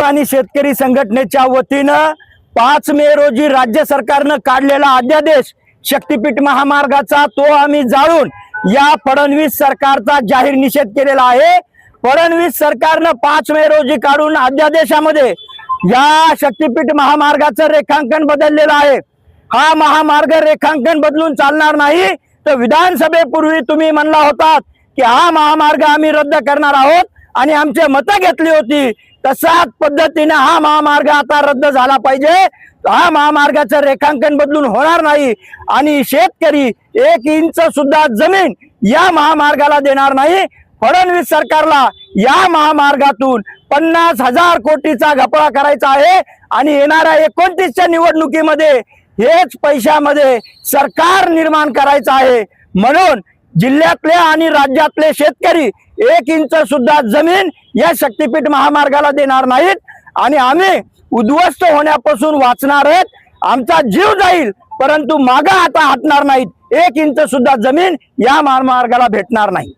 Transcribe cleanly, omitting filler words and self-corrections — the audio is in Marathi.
स्वाभिमानी शेतकरी संघटनेच्या वतीनं 5 मे रोजी राज्य सरकारनं काढलेला अध्यादेश शक्तीपीठ महामार्गाचा तो आम्ही जाळून या फडणवीस सरकारचा जाहीर निषेध केलेला आहे। फडणवीस सरकारनं 5 मे रोजी काढून अध्यादेशामध्ये या शक्तीपीठ महामार्गाचं रेखांकन बदललेलं आहे। हा महामार्ग रेखांकन बदलून चालणार नाही। तर विधानसभेपूर्वी तुम्ही म्हणला होतात की हा महामार्ग आम्ही रद्द करणार आहोत आणि आमचे मतं घेतली होती, तशाच पद्धतीने हा महामार्ग आता रद्द झाला पाहिजे। हा महामार्गाचं रेखांकन बदलून होणार नाही आणि शेतकरी 1 इंच सुद्धा जमीन या महामार्गाला देणार नाही। फडणवीस सरकारला या महामार्गातून 50,000 कोटीचा घपला करायचा आहे आणि येणाऱ्या 29च्या निवडणुकीमध्ये हेच पैशामध्ये सरकार निर्माण करायचं आहे। म्हणून जिल्ह्यातले आणि राज्यातले शेतकरी 1 इंच सुद्धा जमीन या शक्तीपीठ महामार्गाला देणार नाहीत आणि आम्ही उद्ध्वस्त होण्यापासून वाचणार आहेत। आमचा जीव जाईल परंतु मागा आता हटणार नाहीत। 1 इंच सुद्धा जमीन या महामार्गाला भेटणार नाही।